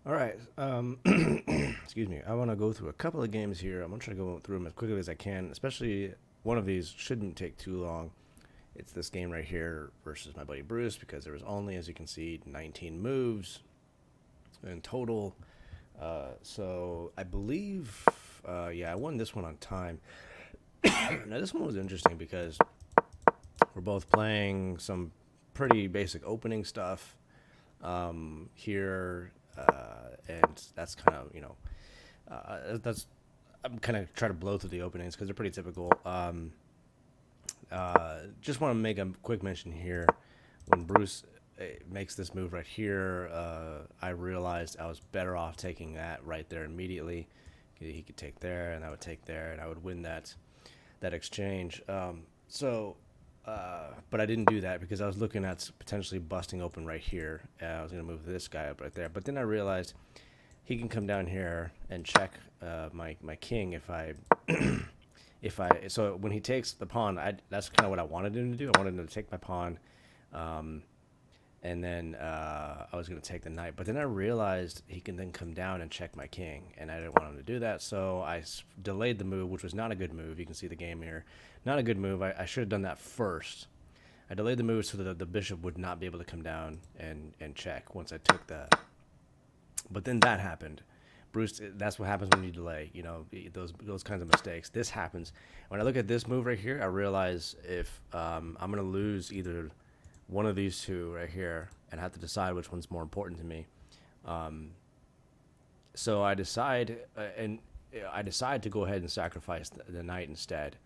All right. Excuse me. I want to go through a couple of games here. I'm going to try to go through them as quickly as I can, especially one of these shouldn't take too long. It's this game right here versus my buddy Bruce because there was only, as you can see, 19 moves in total. So I believe, yeah, I won this one on time. Now, this one was interesting because we're both playing some pretty basic opening stuff here, and that's kind of that's I'm kind of trying to blow through the openings because they're pretty typical. Just want to make a quick mention here. When Bruce makes this move right here, I realized I was better off taking that right there immediately. He could take there, and I would take there, and I would win that exchange. But I didn't do that because I was looking at potentially busting open right here. I was going to move this guy up right there, but then I realized he can come down here and check my king if I so when he takes the pawn, that's kind of what I wanted him to do. I wanted him to take my pawn, and then I was going to take the knight. But then I realized he can then come down and check my king, and I didn't want him to do that, so I delayed the move, which was not a good move. You can see the game here. Not a good move. I should have done that first. I delayed the move so that the bishop would not be able to come down and check once I took that. But then that happened. Bruce, that's what happens when you delay, those kinds of mistakes. This happens. When I look at this move right here, I realize if I'm going to lose either one of these two right here and have to decide which one's more important to me. So I decide, to go ahead and sacrifice the knight instead.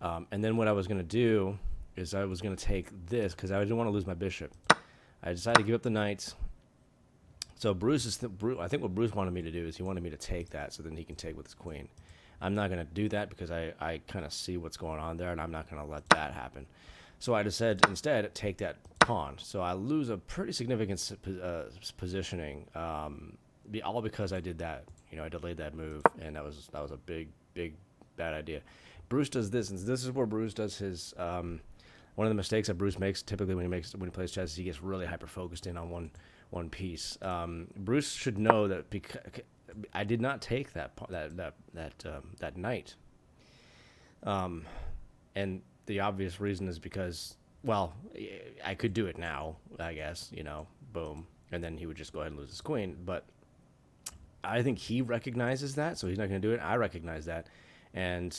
And then what I was going to do is I was going to take this because I didn't want to lose my bishop. I decided to give up the knight. So I think what Bruce wanted me to do is he wanted me to take that so then he can take with his queen. I'm not going to do that because I kind of see what's going on there, and I'm not going to let that happen. So I decided instead take that pawn. So I lose a pretty significant positioning, all because I did that. I delayed that move, and that was a big bad idea. Bruce does this, and this is where Bruce does his. One of the mistakes that Bruce makes typically when he plays chess is he gets really hyper focused in on one piece. Bruce should know that because I did not take that knight, and the obvious reason is because, well, I could do it now, I guess, boom, and then he would just go ahead and lose his queen. But I think he recognizes that, so he's not going to do it. I recognize that, and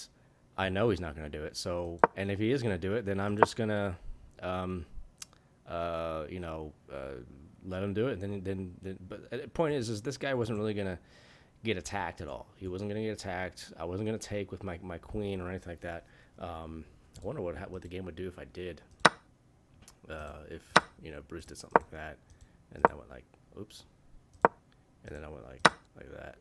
I know he's not going to do it. So, and if he is going to do it, then I'm just going to, let him do it. And but the point is this guy wasn't really going to get attacked at all. He wasn't going to get attacked. I wasn't going to take with my queen or anything like that. I wonder what the game would do if I did. If Bruce did something like that, and then I went like, oops, and then I went like that.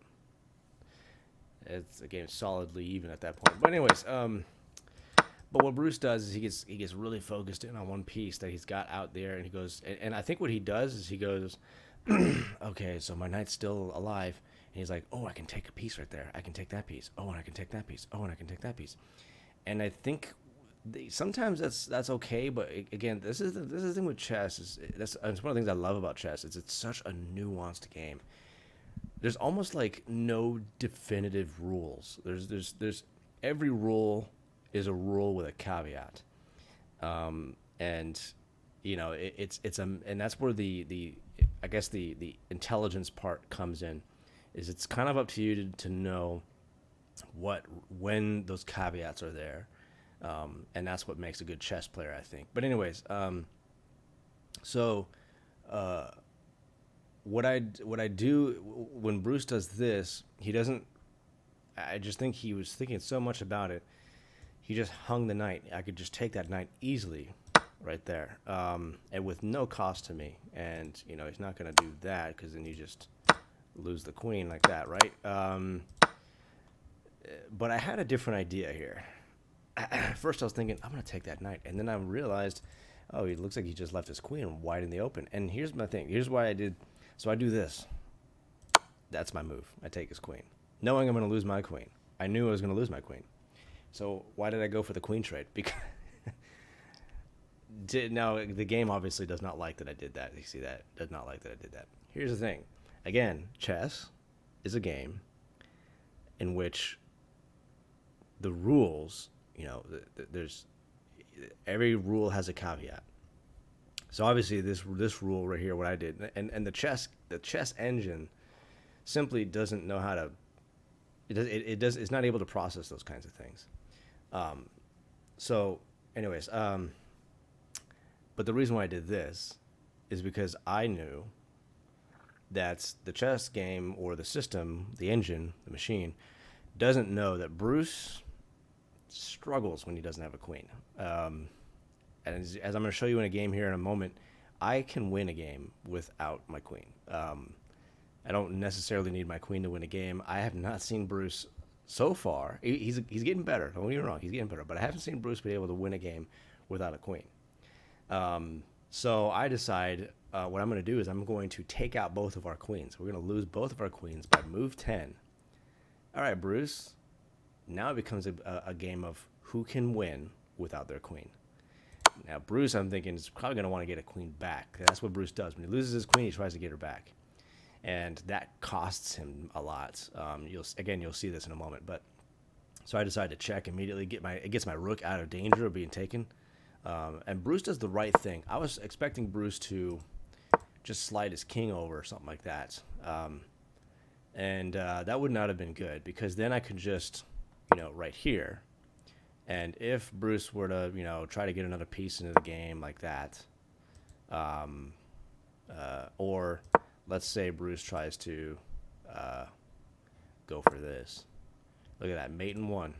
It's a game solidly even at that point. But anyways, but what Bruce does is he gets really focused in on one piece that he's got out there, and he goes, and I think what he does is he goes, okay, so my knight's still alive, and he's like, oh, I can take a piece right there. I can take that piece. Oh, and I can take that piece. Oh, and I can take that piece. And I think sometimes that's okay, but again, this is the thing with chess. It's one of the things I love about chess. It's such a nuanced game. There's almost like no definitive rules. There's every rule is a rule with a caveat, and and that's where the I guess the intelligence part comes in. Is it's kind of up to you to know when those caveats are there, and that's what makes a good chess player, I think. But anyways, so. What I do when Bruce does this, he doesn't. I just think he was thinking so much about it. He just hung the knight. I could just take that knight easily, right there, and with no cost to me. And he's not going to do that because then you just lose the queen like that, right? But I had a different idea here. First, I was thinking I'm going to take that knight, and then I realized, oh, it looks like he just left his queen wide in the open. And here's my thing. Here's why I did. So I do this. That's my move. I take his queen, knowing I'm going to lose my queen. I knew I was going to lose my queen. So why did I go for the queen trade? Because now the game obviously does not like that I did that. You see that? Does not like that I did that. Here's the thing. Again, chess is a game in which the rules, there's every rule has a caveat. So obviously this rule right here, what I did, and the chess engine simply doesn't know how to. It's not able to process those kinds of things. Um, so, anyways, but the reason why I did this is because I knew that the chess game or the system, the engine, the machine, doesn't know that Bruce struggles when he doesn't have a queen. And as I'm going to show you in a game here in a moment, I can win a game without my queen. I don't necessarily need my queen to win a game. I have not seen Bruce so far. He's getting better. Don't get me wrong, he's getting better. But I haven't seen Bruce be able to win a game without a queen. So I decide what I'm going to do is I'm going to take out both of our queens. We're going to lose both of our queens by move 10. All right, Bruce. Now it becomes a game of who can win without their queen. Now, Bruce, I'm thinking, is probably going to want to get a queen back. That's what Bruce does. When he loses his queen, he tries to get her back. And that costs him a lot. You'll see this in a moment. But so I decided to check immediately. It gets my rook out of danger of being taken. And Bruce does the right thing. I was expecting Bruce to just slide his king over or something like that. And that would not have been good because then I could just, right here. And if Bruce were to, try to get another piece into the game like that, or let's say Bruce tries to go for this. Look at that, mate in one.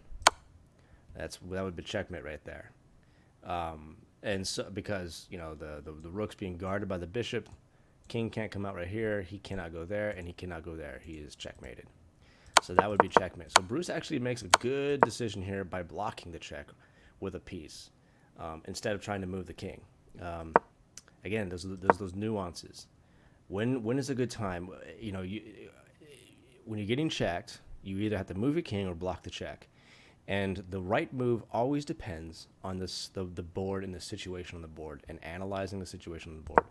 That would be checkmate right there. And so because the rook's being guarded by the bishop, king can't come out right here. He cannot go there, and he cannot go there. He is checkmated. So that would be checkmate. So Bruce actually makes a good decision here by blocking the check with a piece instead of trying to move the king. Again, there's those nuances. When is a good time? When you're getting checked, you either have to move your king or block the check. And the right move always depends on the board and the situation on the board and analyzing the situation on the board.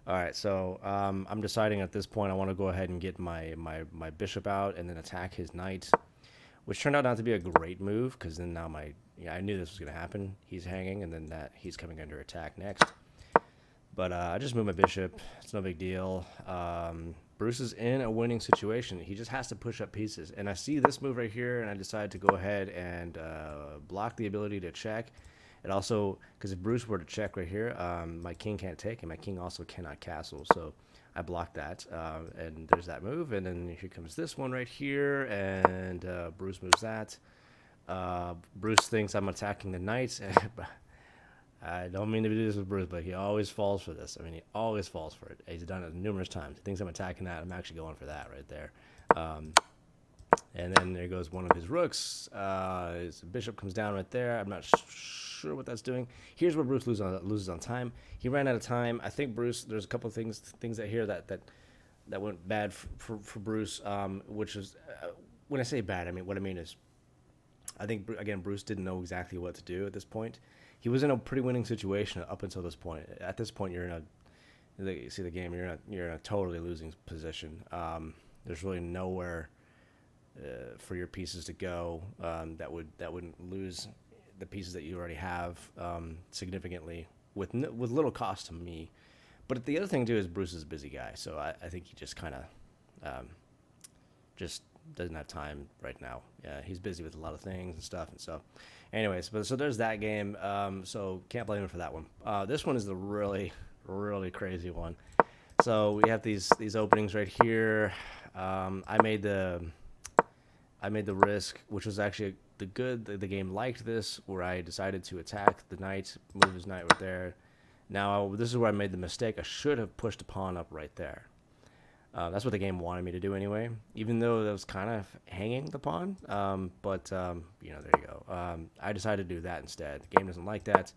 All right, so I'm deciding at this point I want to go ahead and get my bishop out and then attack his knight, which turned out not to be a great move because then now I knew this was going to happen. He's hanging, and then he's coming under attack next. But I just moved my bishop. It's no big deal. Bruce is in a winning situation. He just has to push up pieces. And I see this move right here, and I decide to go ahead and block the ability to check. It also, because if Bruce were to check right here, my king can't take, and my king also cannot castle. So I blocked that, and there's that move. And then here comes this one right here, and Bruce moves that. Bruce thinks I'm attacking the knight. I don't mean to do this with Bruce, but he always falls for this. I mean, he always falls for it. He's done it numerous times. He thinks I'm attacking that. I'm actually going for that right there. And then there goes one of his rooks. His bishop comes down right there. I'm not sure what that's doing. Here's where Bruce loses on time. He ran out of time. I think Bruce. There's a couple of things that here that went bad for Bruce. Which is when I say bad, I mean what I mean is, I think again Bruce didn't know exactly what to do at this point. He was in a pretty winning situation up until this point. At this point, you're in you see the game. You're in a totally losing position. There's really nowhere for your pieces to go that wouldn't lose the pieces that you already have significantly with little cost to me. But the other thing too is Bruce is a busy guy, so I think he just kind of just doesn't have time right now. He's busy with a lot of things and stuff, and so anyways, so there's that game. So can't blame him for that one. This one is the really crazy one. So we have these openings right here. I made the risk, which was actually the game liked this, where I decided to attack the knight, move his knight right there. Now this is where I made the mistake. I should have pushed a pawn up right there. That's what the game wanted me to do anyway, even though that was kind of hanging the pawn. But there you go. I decided to do that instead. The game doesn't like that.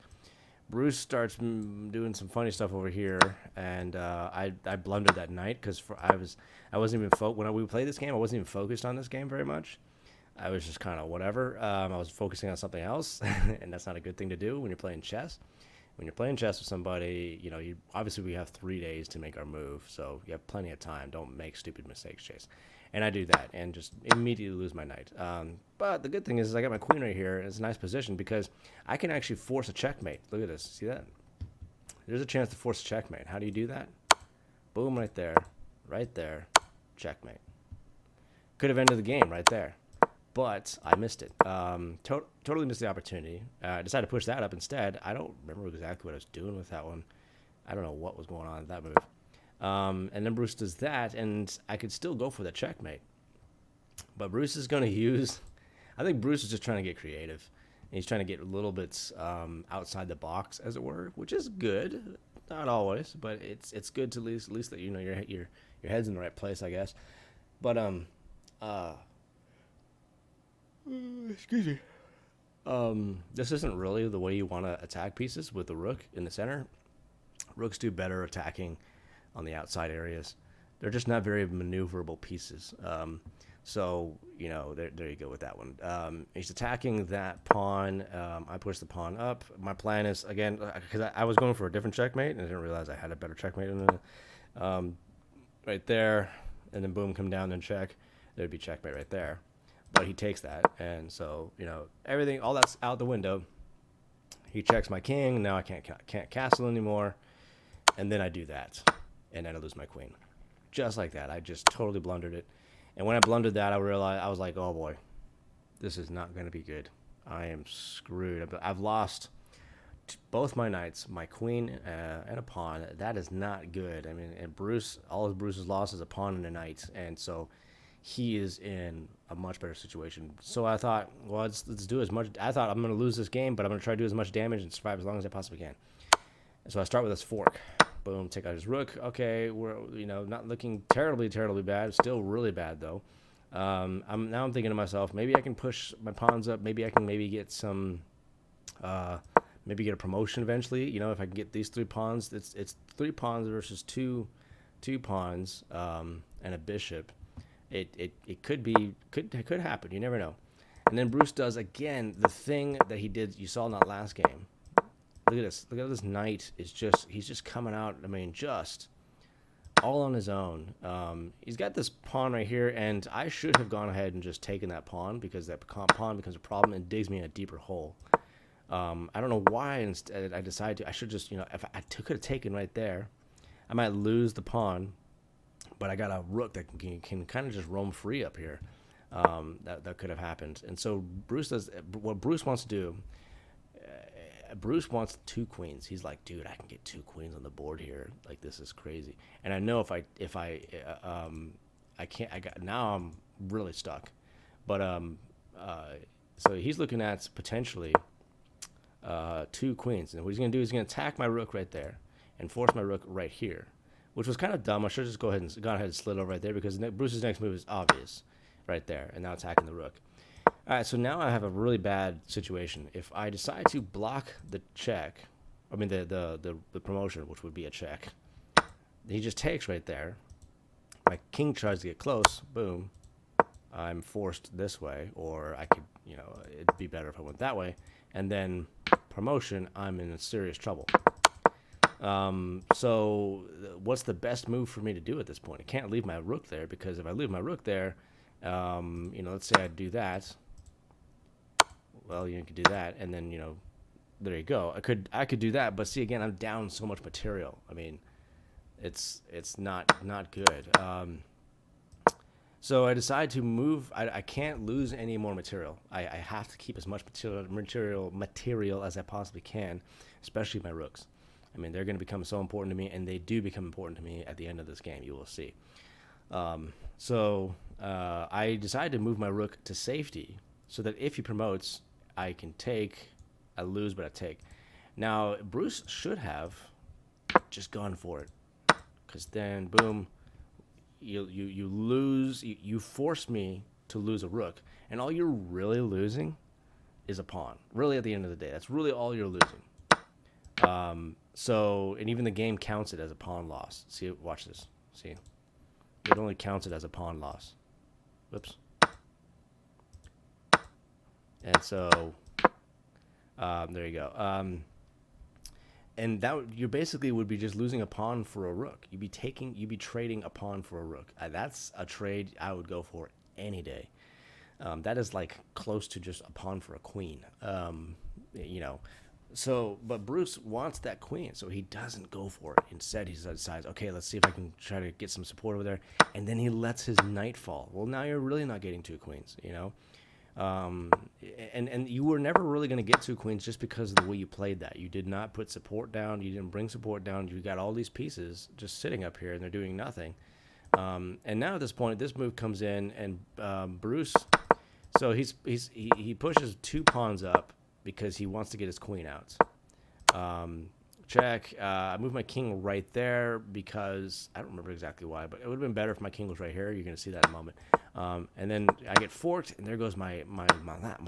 Bruce starts doing some funny stuff over here, and I blundered that knight because I wasn't even when we played this game. I wasn't even focused on this game very much. I was just kind of whatever. I was focusing on something else, and that's not a good thing to do when you're playing chess. When you're playing chess with somebody, you know, you obviously we have 3 days to make our move, so you have plenty of time. Don't make stupid mistakes, Chase. And I do that and just immediately lose my knight. But the good thing is I got my queen right here. It's a nice position because I can actually force a checkmate. Look at this. See that? There's a chance to force a checkmate. How do you do that? Boom, right there. Right there. Checkmate. Could have ended the game right there. But I missed it. Totally missed the opportunity. I decided to push that up instead. I don't remember exactly what I was doing with that one. I don't know what was going on with that move. And then Bruce does that, and I could still go for the checkmate. But Bruce is going to use... I think Bruce is just trying to get creative. And he's trying to get a little bit outside the box, as it were, which is good. Not always, but it's good to at least that you know your head's in the right place, I guess. But excuse me. This isn't really the way you want to attack pieces with the rook in the center. Rooks do better attacking on the outside areas. They're just not very maneuverable pieces. So, you know, there you go with that one. He's attacking that pawn. I push the pawn up. My plan is, again, because I was going for a different checkmate, and I didn't realize I had a better checkmate in the, right there, and then boom, come down and check. There'd be checkmate right there. But he takes that, and so, you know, everything, all that's out the window. He checks my king. Now I can't castle anymore. And then I do that, and then I lose my queen. Just like that. I just totally blundered it. And when I blundered that, I realized, I was like, oh boy, this is not going to be good. I am screwed. I've lost both my knights, my queen and a pawn. That is not good. I mean, and Bruce, all of Bruce's loss is a pawn and a knight. And so he is in a much better situation. So I thought, well, let's do as much. I thought I'm going to lose this game, but I'm going to try to do as much damage and survive as long as I possibly can. And so I start with this fork. Boom, take out his rook. Okay, we're, you know, not looking terribly bad. Still really bad though. I'm thinking to myself, maybe I can push my pawns up. Maybe I can get some, maybe get a promotion eventually. You know, if I can get these 3 pawns, it's 3 pawns versus two pawns and a bishop. It could happen. You never know. And then Bruce does again the thing that he did. You saw in that last game. Look at this. Look at this knight is he's just coming out. I mean, just all on his own. He's got this pawn right here, and I should have gone ahead and just taken that pawn because that pawn becomes a problem and digs me in a deeper hole. I don't know why instead I decided to. I should just, you know, if I could have taken right there, I might lose the pawn, but I got a rook that can kind of just roam free up here. That could have happened. And so Bruce does what Bruce wants to do. Bruce wants 2 queens. He's like, dude, I can get 2 queens on the board here. Like, this is crazy. And I know I can't. Now I'm really stuck. But so he's looking at potentially 2 queens. And what he's gonna do is he's gonna attack my rook right there and force my rook right here, which was kind of dumb. I should just gone ahead and slid over right there because Bruce's next move is obvious, right there, and now attacking the rook. All right, so now I have a really bad situation. If I decide to block the check, I mean the promotion, which would be a check, he just takes right there. My king tries to get close. Boom. I'm forced this way, or I could, you know, it'd be better if I went that way. And then promotion, I'm in serious trouble. So what's the best move for me to do at this point? I can't leave my rook there because if I leave my rook there, you know, let's say I do that. Well, you could do that, and then, you know, there you go. I could do that, but see, again, I'm down so much material. I mean, it's not good. So I decided to move. I can't lose any more material. I have to keep as much material as I possibly can, especially my rooks. I mean, they're going to become so important to me, and they do become important to me at the end of this game. You will see. So I decided to move my rook to safety so that if he promotes, I can take. I lose, but I take. Now, Bruce should have just gone for it, because then, boom, you lose. You force me to lose a rook, and all you're really losing is a pawn. Really, at the end of the day, that's really all you're losing. So, and even the game counts it as a pawn loss. See, watch this. See, it only counts it as a pawn loss. Whoops. And so, there you go. and that you basically would be just losing a pawn for a rook. You'd be trading a pawn for a rook. That's a trade I would go for any day. That is like close to just a pawn for a queen. You know, so but Bruce wants that queen, so he doesn't go for it. Instead, he decides, okay, let's see if I can try to get some support over there, and then he lets his knight fall. Well, now you're really not getting two queens, you know. Um, and you were never really going to get two queens just because of the way you played that. You did not put support down. You didn't bring support down. You got all these pieces just sitting up here and they're doing nothing. And now at this point, this move comes in and Bruce. So he pushes two pawns up because he wants to get his queen out. Check. I moved my king right there because I don't remember exactly why, but it would have been better if my king was right here. You're going to see that in a moment. And then I get forked, and there goes my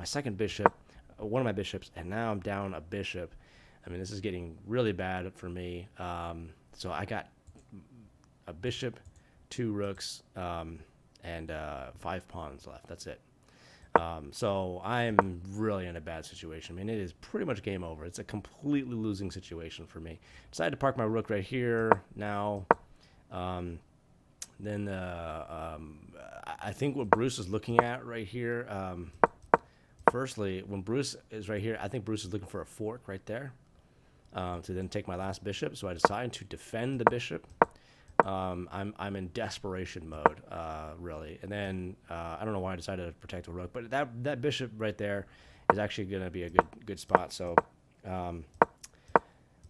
second bishop, one of my bishops, and now I'm down a bishop. I mean, this is getting really bad for me. So I got a bishop, two rooks, and 5 pawns left. That's it. So I'm really in a bad situation. I mean, it is pretty much game over. It's a completely losing situation for me. Decided to park my rook right here now. Then I think what Bruce is looking at right here, firstly, when Bruce is right here, I think Bruce is looking for a fork right there to then take my last bishop. So I decided to defend the bishop. I'm in desperation mode, really. And then I don't know why I decided to protect a rook, but that bishop right there is actually going to be a good spot. So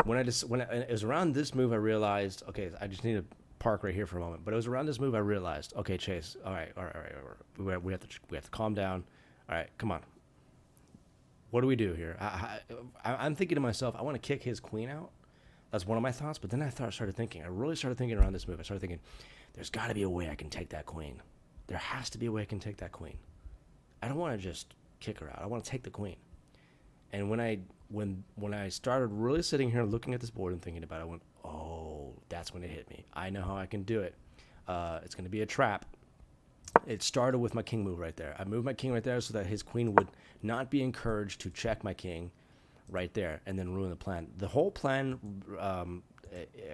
when it was around this move, I realized, okay, I just need to park right here for a moment. But it was around this move I realized, okay, Chase, all right. We have to calm down. All right, come on. What do we do here? I'm thinking to myself, I want to kick his queen out. That's one of my thoughts. But then I started thinking. I really started thinking around this move. I started thinking, there's got to be a way I can take that queen. There has to be a way I can take that queen. I don't want to just kick her out. I want to take the queen. And when I started really sitting here looking at this board and thinking about it, I went, oh, that's when it hit me. I know how I can do it. It's going to be a trap. It started with my king move right there. I moved my king right there so that his queen would not be encouraged to check my king right there and then ruin the plan. The whole plan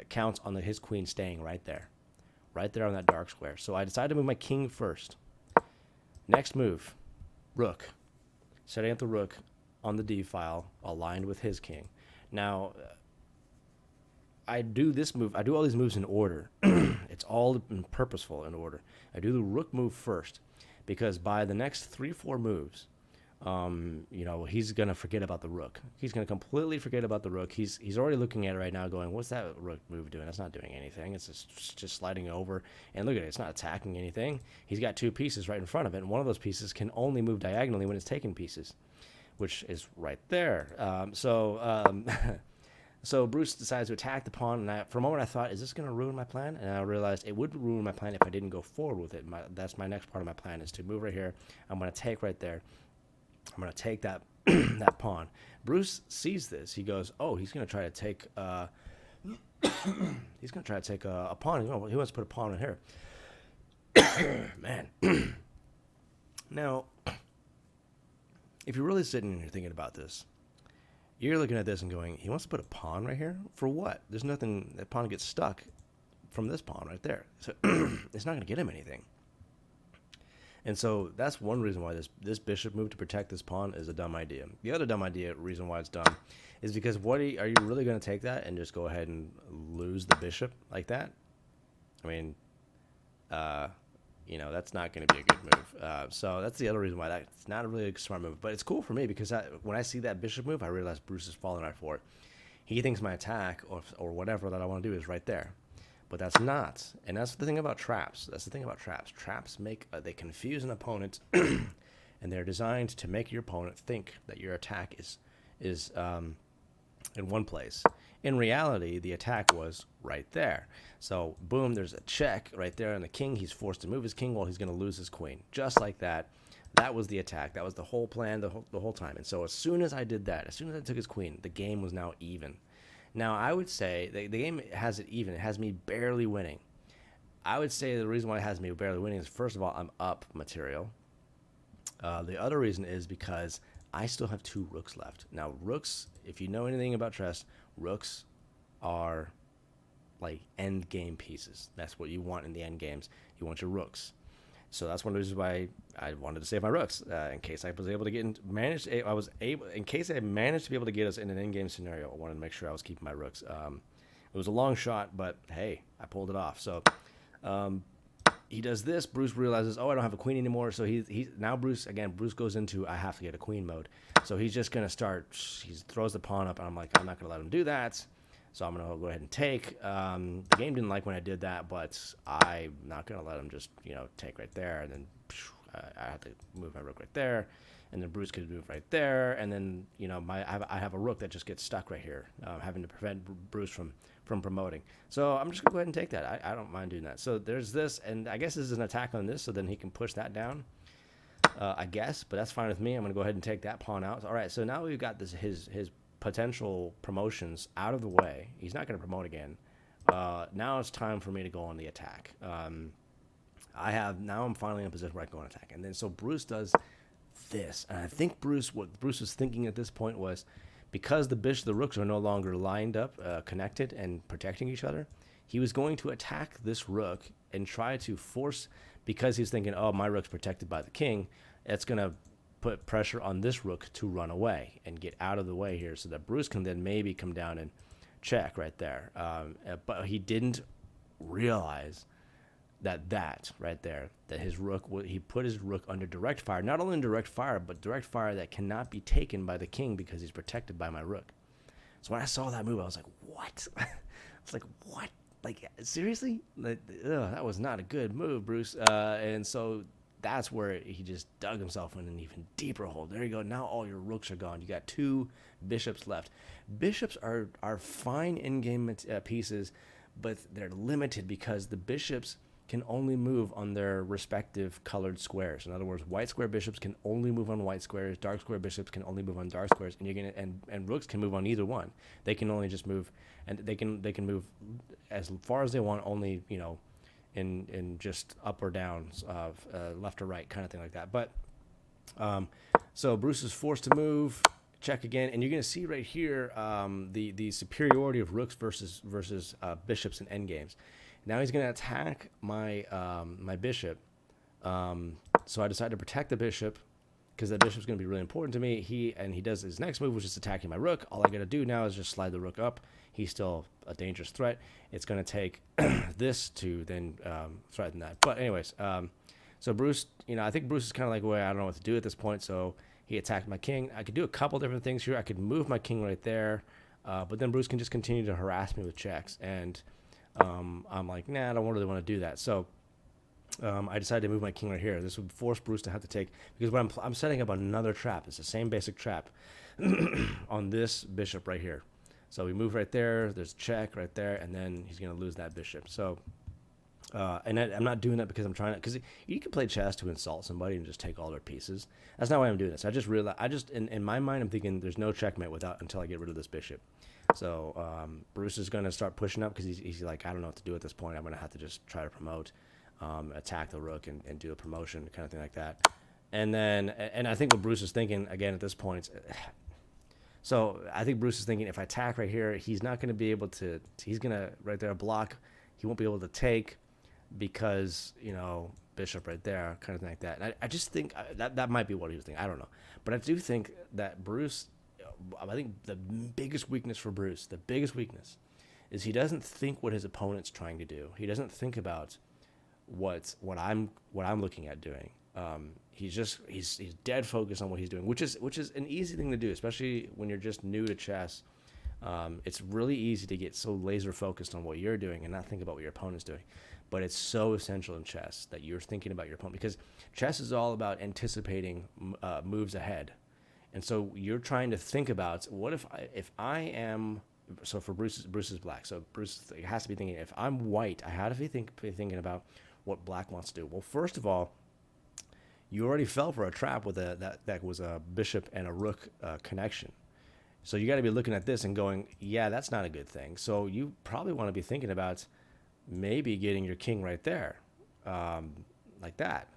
counts on his queen staying right there on that dark square. So I decided to move my king first. Next move, rook. Setting up the rook on the d file aligned with his king. Now, I do this move. I do all these moves in order. It's all purposeful in order. I do the rook move first because by the next 3-4 moves, he's gonna forget about the rook. He's gonna completely forget about the rook. He's already looking at it right now, going, "What's that rook move doing? It's not doing anything. It's just sliding over. And look at it. It's not attacking anything. He's got two pieces right in front of it, and one of those pieces can only move diagonally when it's taking pieces, which is right there. So Bruce decides to attack the pawn, and for a moment I thought, is this going to ruin my plan? And I realized it would ruin my plan if I didn't go forward with it. That's my next part of my plan, is to move right here. I'm going to take right there. I'm going to take that that pawn. Bruce sees this. He goes, oh, he's going to try to take a pawn. He wants to put a pawn in here. Man. Now, if you're really sitting and you're thinking about this, you're looking at this and going, he wants to put a pawn right here? For what? There's nothing. That pawn gets stuck from this pawn right there. So it's not going to get him anything. And so that's one reason why this bishop move to protect this pawn is a dumb idea. The other dumb reason why it's dumb, is because are you really going to take that and just go ahead and lose the bishop like that? I mean, that's not going to be a good move. So that's the other reason why that's not really a smart move. But it's cool for me because when I see that bishop move, I realize Bruce is falling right for it. He thinks my attack or whatever that I want to do is right there. But that's not. And that's the thing about traps. Traps they confuse an opponent, and they're designed to make your opponent think that your attack is in one place. In reality, the attack was right there. So, boom, there's a check right there on the king. He's forced to move his king while he's going to lose his queen. Just like that. That was the attack. That was the whole plan the whole time. And so as soon as I did that, as soon as I took his queen, the game was now even. Now, I would say the game has it even. It has me barely winning. I would say the reason why it has me barely winning is, first of all, I'm up material. The other reason is because I still have 2 rooks left. Now, rooks, if you know anything about chess, rooks are like end game pieces. That's what you want in the end games. You want your rooks. So that's one of the reasons why I wanted to save my rooks in case I was able to get in, managed. I was able in case I managed to be able to get us in an end game scenario. I wanted to make sure I was keeping my rooks. It was a long shot, but hey, I pulled it off. So um, he does this. Bruce realizes, oh, I don't have a queen anymore. So he now Bruce goes into I have to get a queen mode. So he's just gonna start. He throws the pawn up, and I'm like, I'm not gonna let him do that. So I'm gonna go ahead and take. The game didn't like when I did that, but I'm not gonna let him just take right there, and then I have to move my rook right there, and then Bruce could move right there, and then I have a rook that just gets stuck right here, having to prevent Bruce from promoting. So I'm just gonna go ahead and take that. I don't mind doing that. So there's this, and I guess this is an attack on this, so then he can push that down. I guess, but that's fine with me. I'm gonna go ahead and take that pawn out. All right, so now we've got this his potential promotions out of the way. He's not going to promote again. Now it's time for me to go on the attack. I'm finally in a position where I can go on attack. And then so Bruce does this. And I think what Bruce was thinking at this point was because the rooks are no longer lined up, connected and protecting each other, he was going to attack this rook and try to force, because he's thinking, oh, my rook's protected by the king, it's going to put pressure on this rook to run away and get out of the way here so that Bruce can then maybe come down and check right there. But he didn't realize that right there, that his rook, he put his rook under direct fire, not only in direct fire, but direct fire that cannot be taken by the king because he's protected by my rook. So when I saw that move, I was like, what? I was like, what? Like, seriously? That was not a good move, Bruce. And so that's where he just dug himself in an even deeper hole. There you go. Now all your rooks are gone. You got 2 bishops left. Bishops are fine in-game pieces, but they're limited because the bishops can only move on their respective colored squares. In other words, white square bishops can only move on white squares. Dark square bishops can only move on dark squares, and rooks can move on either one. They can only just move, and they can move as far as they want. Only in just up or down, left or right, kind of thing like that. But so Bruce is forced to move, check again, and you're going to see right here the superiority of rooks versus bishops in endgames. Now he's going to attack my my bishop. So I decided to protect the bishop because that bishop's going to be really important to me. He does his next move, which is attacking my rook. All I got to do now is just slide the rook up. He's still a dangerous threat. It's going to take this to then threaten that. But anyways, so Bruce, I think Bruce is kind of like, well, I don't know what to do at this point. So he attacked my king. I could do a couple different things here. I could move my king right there, but then Bruce can just continue to harass me with checks. And I'm like, nah, I don't really want to do that. So I decided to move my king right here. This would force Bruce to have to take, because what I'm setting up another trap. It's the same basic trap on this bishop right here. So we move right there. There's check right there, and then he's going to lose that bishop. So, and I'm not doing that because I'm trying to, because you can play chess to insult somebody and just take all their pieces. That's not why I'm doing this. I just realized, in my mind, I'm thinking there's no checkmate until I get rid of this bishop. So Bruce is going to start pushing up because he's like, I don't know what to do at this point. I'm going to have to just try to promote, attack the rook and do a promotion, kind of thing like that. And I think what Bruce is thinking again at this point. So I think Bruce is thinking if I attack right here, he's not going to be able to. He's going to right there block. He won't be able to take because bishop right there, kind of thing like that. And I just think that might be what he was thinking. I don't know, but I do think that Bruce. I think the biggest weakness for Bruce, the biggest weakness, is he doesn't think what his opponent's trying to do. He doesn't think about what I'm looking at doing. He's dead focused on what he's doing, which is an easy thing to do, especially when you're just new to chess. It's really easy to get so laser focused on what you're doing and not think about what your opponent's doing. But it's so essential in chess that you're thinking about your opponent, because chess is all about anticipating moves ahead. And so you're trying to think about, what if I am, so for Bruce is black. So Bruce has to be thinking, if I'm white, I have to be thinking about what black wants to do. Well, first of all, you already fell for a trap with that was a bishop and a rook connection. So you got to be looking at this and going, yeah, that's not a good thing. So you probably want to be thinking about maybe getting your king right there, like that.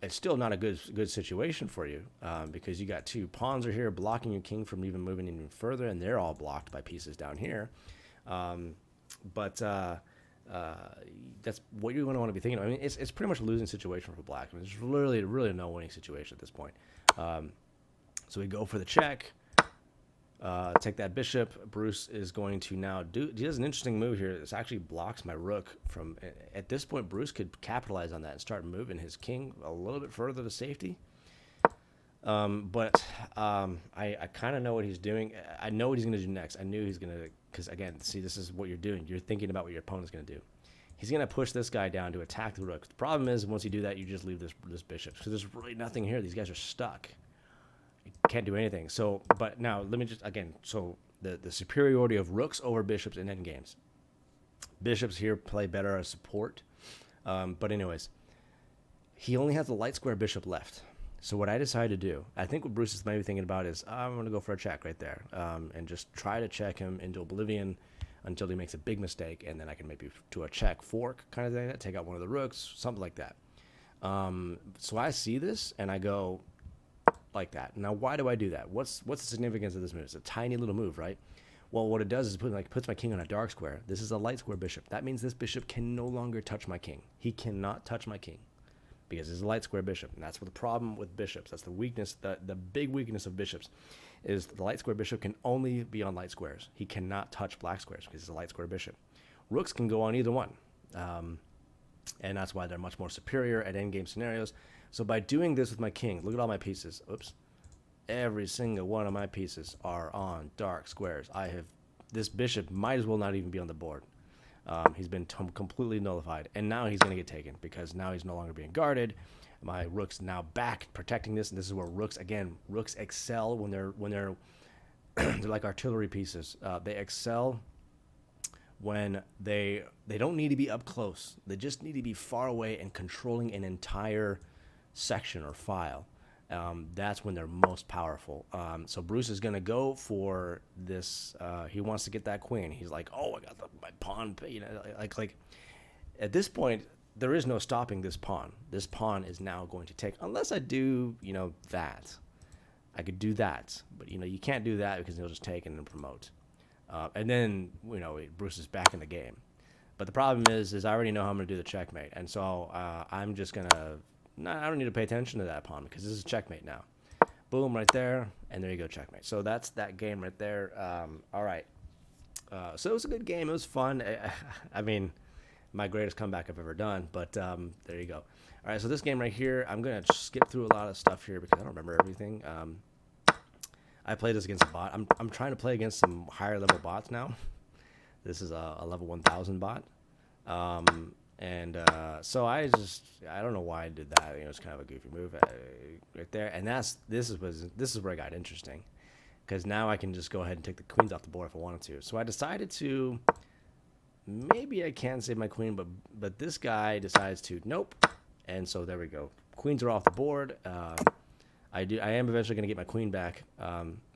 it's still not a good situation for you, because you got two pawns are here blocking your king from even moving even further, and they're all blocked by pieces down here. But that's what you're going to want to be thinking of. I mean, it's pretty much a losing situation for black. I mean, there's really no winning situation at this point. So we go for the check. Take that bishop. Bruce is going to now he does an interesting move here. This actually blocks my rook from, at this point, Bruce could capitalize on that and start moving his king a little bit further to safety. But I kind of know what he's doing. I know what he's going to do next. I knew he's going to, because again, see, this is what you're doing. You're thinking about what your opponent's going to do. He's going to push this guy down to attack the rook. The problem is, once you do that, you just leave this bishop, because there's really nothing here. These guys are stuck. Can't do anything. So, but now let me just, again, so the superiority of rooks over bishops in endgames. Bishops here play better as support. But anyways, he only has the light square bishop left. So what I decided to do, I think what Bruce is maybe thinking about is, I'm going to go for a check right there, and just try to check him into oblivion until he makes a big mistake, and then I can maybe do a check fork kind of thing, take out one of the rooks, something like that. So I see this, and I go like that. Now, why do I do that? What's the significance of this move? It's a tiny little move, right? Well, what it does is puts my king on a dark square. This is a light square bishop. That means this bishop can no longer touch my king. He cannot touch my king because it's a light square bishop. And that's what the problem with bishops. That's the weakness, the big weakness of bishops, is the light square bishop can only be on light squares. He cannot touch black squares because it's a light square bishop. Rooks can go on either one. And that's why they're much more superior at endgame scenarios. So by doing this with my king, look at all my pieces. Oops. Every single one of my pieces are on dark squares. This bishop might as well not even be on the board. He's been completely nullified. And now he's going to get taken because now he's no longer being guarded. My rook's now back protecting this. And this is where rooks excel when they're they're like artillery pieces. They excel when they don't need to be up close. They just need to be far away and controlling an entire section or file. That's when they're most powerful. So Bruce is going to go for this. He wants to get that queen. He's like, oh, I got my pawn. You know, like at this point, there is no stopping this pawn. This pawn is now going to take, unless I do, that. I could do that, but you can't do that because he'll just take and then promote. And then Bruce is back in the game. But the problem is I already know how I'm going to do the checkmate, and so I'm just gonna. I don't need to pay attention to that pawn because this is checkmate now. Boom, right there, and there you go, checkmate. So that's that game right there. All right. So it was a good game. It was fun. I mean, my greatest comeback I've ever done, but there you go. All right, so this game right here, I'm going to skip through a lot of stuff here because I don't remember everything. I played this against a bot. I'm trying to play against some higher level bots now. This is a level 1000 bot. So I don't know why I did that. It's kind of a goofy move right there. And this is where it got interesting, because now I can just go ahead and take the queens off the board if I wanted to. So I decided to, maybe I can save my queen, but this guy decides to nope. And so there we go. Queens are off the board. I am eventually going to get my queen back.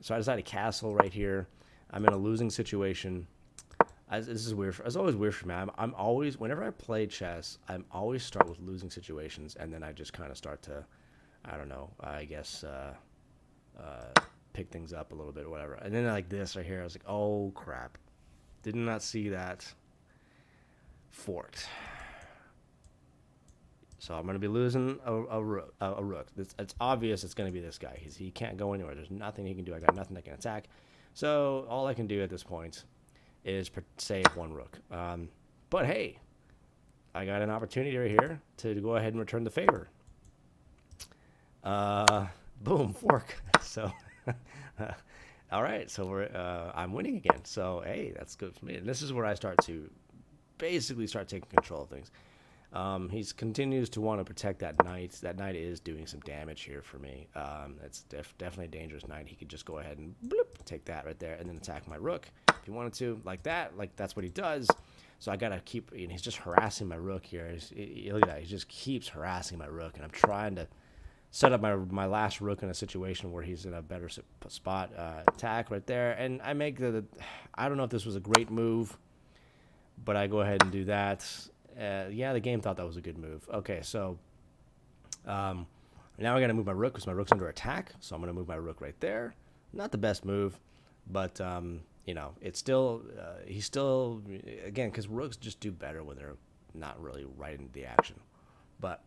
So I decided to castle right here. I'm in a losing situation. This is weird. It's always weird for me. I'm always, whenever I play chess, I'm always start with losing situations, and then I just kind of start to, I don't know, I guess, pick things up a little bit or whatever. And then like this right here, I was like, oh crap, did not see that. Forked. So I'm going to be losing a rook. It's obvious it's going to be this guy. He can't go anywhere. There's nothing he can do. I got nothing that can attack. So all I can do at this point is save one rook. But hey, I got an opportunity right here to go ahead and return the favor. Boom, fork. So, all right. So I'm winning again. So hey, that's good for me. And this is where I start to basically start taking control of things. He continues to want to protect that knight. That knight is doing some damage here for me. It's definitely a dangerous knight. He could just go ahead and bloop, take that right there and then attack my rook if he wanted to, like that. Like that's what he does. So I gotta keep. And he's just harassing my rook here. Look at that. He just keeps harassing my rook, and I'm trying to set up my last rook in a situation where he's in a better spot. Attack right there, and I make I don't know if this was a great move, but I go ahead and do that. Yeah, the game thought that was a good move. Okay, so Um, Now I got to move my rook because my rook's under attack. So I'm going to move my rook right there. Not the best move, but it's still he's still again because rooks just do better when they're not really right into the action. But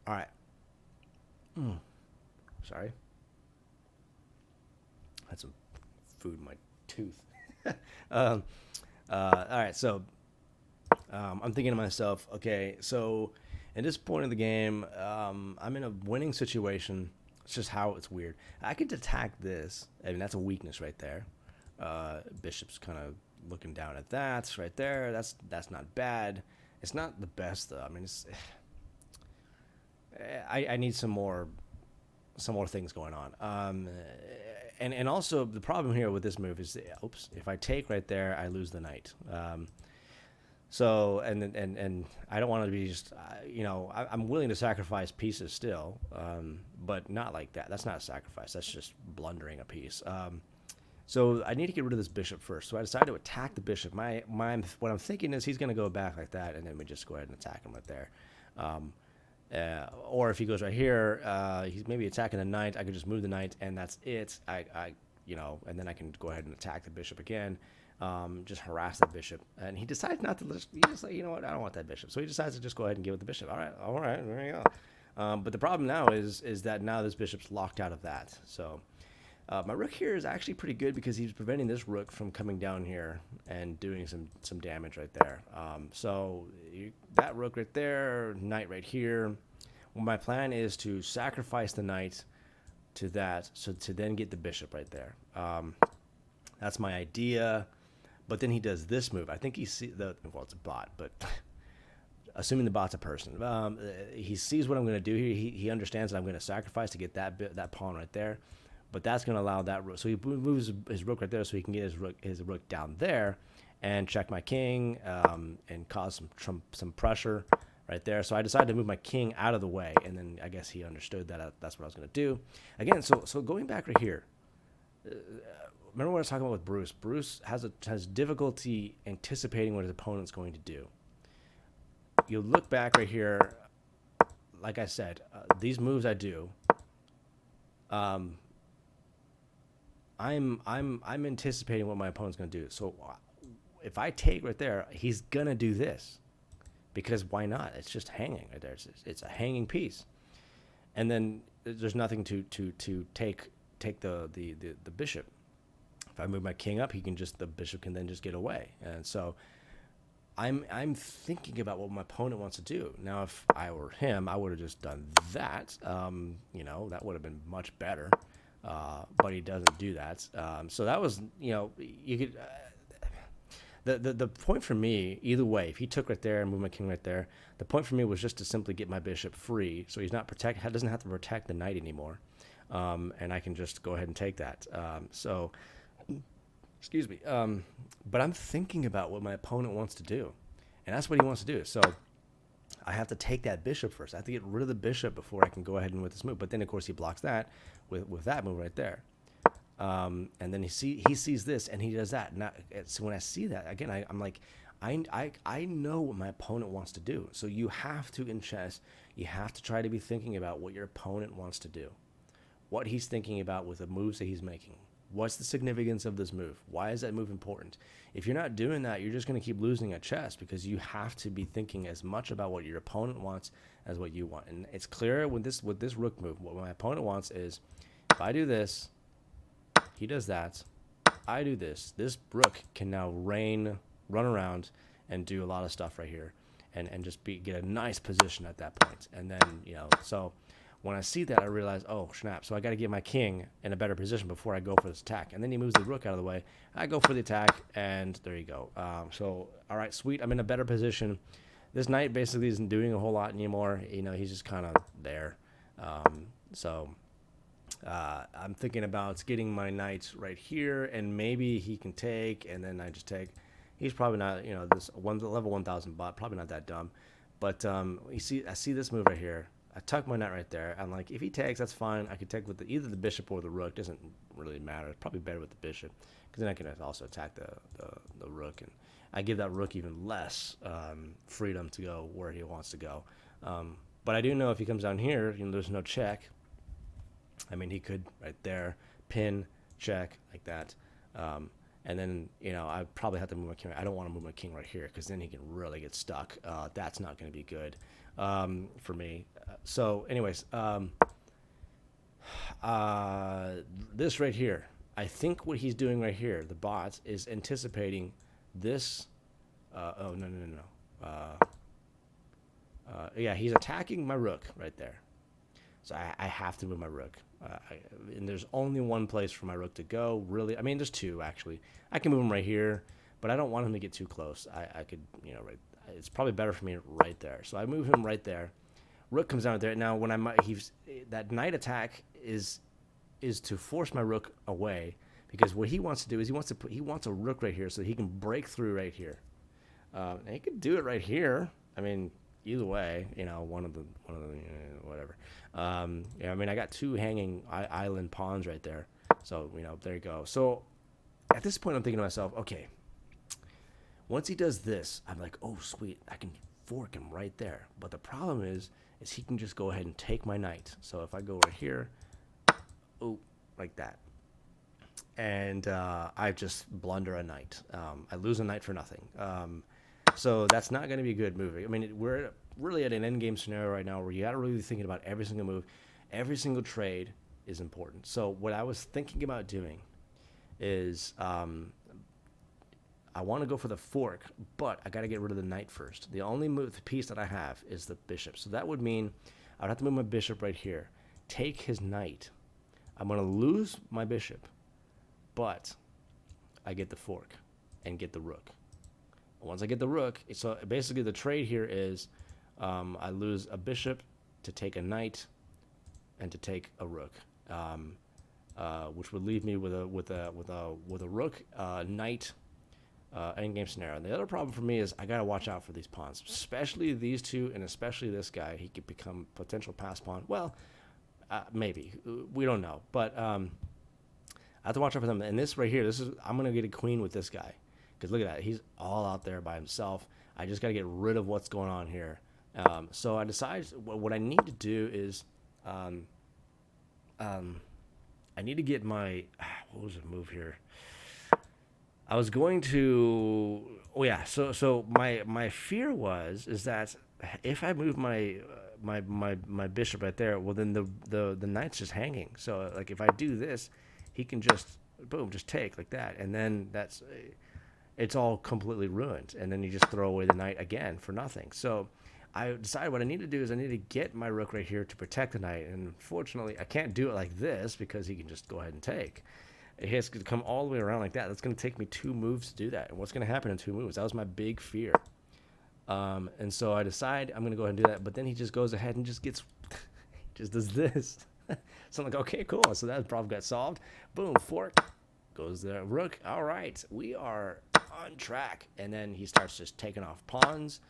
all right, sorry, had some food in my tooth. um, all right, so I'm thinking to myself, okay, so at this point in the game, I'm in a winning situation. It's just how it's weird. I could attack this. I mean, that's a weakness right there. Bishop's kind of looking down at that right there. That's not bad. It's not the best though. I mean, I need some more things going on. And also the problem here with this move is, oops, if I take right there, I lose the knight. So and I don't want to be just I'm willing to sacrifice pieces still, but not like that. That's not a sacrifice. That's just blundering a piece. So I need to get rid of this bishop first. So I decided to attack the bishop. What I'm thinking is he's going to go back like that, and then we just go ahead and attack him right there. Or if he goes right here, he's maybe attacking the knight. I could just move the knight, and that's it. And then I can go ahead and attack the bishop again. Just harass that bishop, and he decides not to. He just like, you know what, I don't want that bishop. So he decides to just go ahead and give it the bishop. All right, there you go. But the problem now is that now this bishop's locked out of that. So my rook here is actually pretty good because he's preventing this rook from coming down here and doing some damage right there. That rook right there, knight right here. Well, my plan is to sacrifice the knight to that, so to then get the bishop right there. That's my idea. But then he does this move. I think it's a bot, but assuming the bot's a person, he sees what I'm going to do here. He understands that I'm going to sacrifice to get that pawn right there. But that's going to allow that rook. So he moves his rook right there so he can get his rook down there and check my king and cause some pressure right there. So I decided to move my king out of the way, and then I guess he understood that that's what I was going to do. Again, so going back right here. Remember what I was talking about with Bruce? Bruce has difficulty anticipating what his opponent's going to do. You look back right here, like I said, these moves I do. I'm anticipating what my opponent's going to do. So if I take right there, he's gonna do this because why not? It's just hanging right there. It's a hanging piece, and then there's nothing to take the bishop. If I move my king up, the bishop can then just get away. And so I'm thinking about what my opponent wants to do. Now, if I were him, I would have just done that. That would have been much better. But he doesn't do that. So that was, you could. The point for me, either way, if he took right there and moved my king right there, the point for me was just to simply get my bishop free, so he's not doesn't have to protect the knight anymore, and I can just go ahead and take that. Excuse me. But I'm thinking about what my opponent wants to do, and that's what he wants to do. So I have to take that bishop first. I have to get rid of the bishop before I can go ahead and with this move. But then, of course, he blocks that with that move right there. And then he sees this and he does that. Now, so when I see that again, I'm like, I know what my opponent wants to do. So you have to, in chess, you have to try to be thinking about what your opponent wants to do, what he's thinking about with the moves that he's making. What's the significance of this move? Why is that move important? If you're not doing that, you're just going to keep losing at chess because you have to be thinking as much about what your opponent wants as what you want. And it's clear with this rook move, what my opponent wants is, if I do this, he does that, I do this. This rook can now run around and do a lot of stuff right here and just get a nice position at that point. And then, so when I see that, I realize, oh, snap. So I got to get my king in a better position before I go for this attack. And then he moves the rook out of the way. I go for the attack, and there you go. All right, sweet. I'm in a better position. This knight basically isn't doing a whole lot anymore. He's just kind of there. I'm thinking about getting my knight right here, and maybe he can take, and then I just take. He's probably not, this level 1000 bot, probably not that dumb. But I see this move right here. I tuck my knight right there. I'm like, if he takes, that's fine. I could take with either the bishop or the rook. Doesn't really matter. It's probably better with the bishop because then I can also attack the rook, and I give that rook even less freedom to go where he wants to go. But I do know if he comes down here, there's no check. I mean, he could right there, pin, check, like that. And then, I probably have to move my king. I don't want to move my king right here because then he can really get stuck. That's not going to be good for me. So, anyways, this right here, I think what he's doing right here, the bot, is anticipating this. Oh, no, no, no, no. Yeah, he's attacking my rook right there. So I have to move my rook. And there's only one place for my rook to go, really. I mean, there's two, actually. I can move him right here, but I don't want him to get too close. I could, right. It's probably better for me right there. So I move him right there. Rook comes down there. Now, when that knight attack is to force my rook away, because what he wants to do is he wants a rook right here so he can break through right here. And he could do it right here. I mean, either way, one of the whatever. I mean, I got two hanging island pawns right there. So, there you go. So at this point, I'm thinking to myself, okay, once he does this, I'm like, oh, sweet, I can fork him right there. But the problem is he can just go ahead and take my knight. So if I go right here, oh, like that. And I just blunder a knight. I lose a knight for nothing. So that's not going to be a good move. I mean, we're really at an endgame scenario right now where you got to really be thinking about every single move. Every single trade is important. So what I was thinking about doing is I want to go for the fork, but I got to get rid of the knight first. The only piece that I have is the bishop. So that would mean I would have to move my bishop right here, take his knight. I'm going to lose my bishop, but I get the fork and get the rook. Once I get the rook, so basically the trade here is I lose a bishop to take a knight and to take a rook, which would leave me with a rook, knight, endgame scenario. And the other problem for me is I gotta watch out for these pawns, especially these two, and especially this guy. He could become potential pass pawn. Well, maybe, we don't know, but I have to watch out for them. And this right here, I'm gonna get a queen with this guy. Because look at that, he's all out there by himself. I just got to get rid of what's going on here. So I decided what I need to do is, I need to get my, what was the move here? I was going to, oh yeah. So my fear is that if I move my bishop right there, well then the knight's just hanging. So like if I do this, he can just boom, just take like that, and then it's all completely ruined, and then you just throw away the knight again for nothing. So I decided what I need to do is I need to get my rook right here to protect the knight, and unfortunately I can't do it like this because he can just go ahead and take. He has to come all the way around like that. That's going to take me 2 moves to do that, and what's going to happen in 2 moves? That was my big fear. And so I decide I'm going to go ahead and do that, but then he just goes ahead and just just does this. So I'm like, okay, cool. So that problem got solved. Boom, fork. Goes the rook. All right, we are on track. And then he starts just taking off pawns.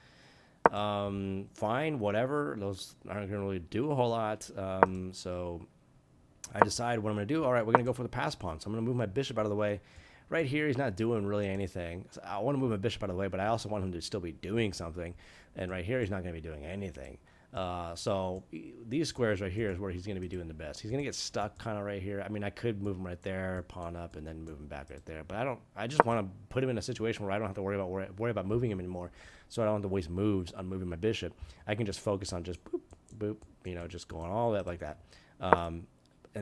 Fine, whatever. Those aren't going to really do a whole lot. So I decide what I'm going to do. All right, we're going to go for the pass pawn. So I'm going to move my bishop out of the way. Right here, he's not doing really anything. So I want to move my bishop out of the way, but I also want him to still be doing something. And right here, he's not going to be doing anything. So these squares right here is where he's going to be doing the best. He's going to get stuck kind of right here. I mean, I could move him right there, pawn up, and then move him back right there. But I just want to put him in a situation where I don't have to worry about moving him anymore. So I don't have to waste moves on moving my bishop. I can just focus on just boop, boop, just going all up like that. And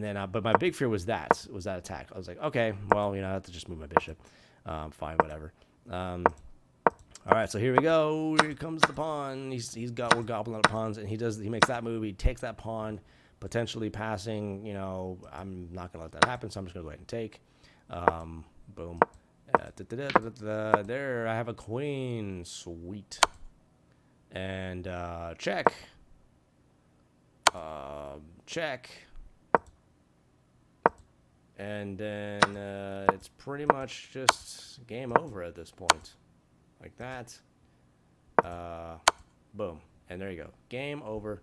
then, but my big fear was that attack. I was like, okay, well, I have to just move my bishop. Fine, whatever. All right, so here we go. Here comes the pawn. We're gobbling out pawns, and he makes that move. He takes that pawn, potentially passing. I'm not gonna let that happen, so I'm just gonna go ahead and take. Boom. There, I have a queen. Sweet. And check. Check. And then it's pretty much just game over at this point. Like that. Boom. And there you go. Game over.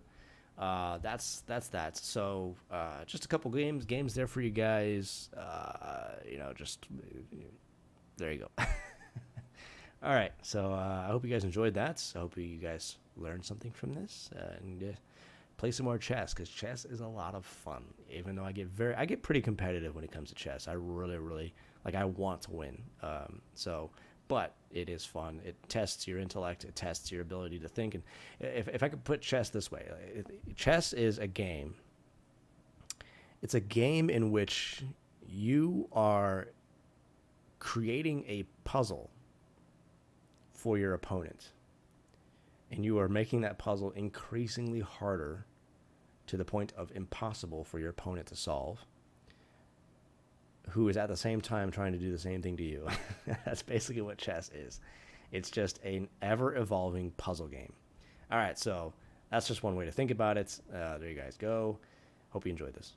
That's that. So just a couple games there for you guys. Just there you go. All right, so I hope you guys enjoyed that. I hope you guys learned something from this, and play some more chess, because chess is a lot of fun. Even though I get pretty competitive when it comes to chess. I really, really like. I want to win. But it is fun. It tests your intellect. It tests your ability to think. And if I could put chess this way, chess is a game. It's a game in which you are creating a puzzle for your opponent, and you are making that puzzle increasingly harder to the point of impossible for your opponent to solve, who is at the same time trying to do the same thing to you. That's basically what chess is. It's just an ever-evolving puzzle game. All right, so that's just one way to think about it. There you guys go. Hope you enjoyed this.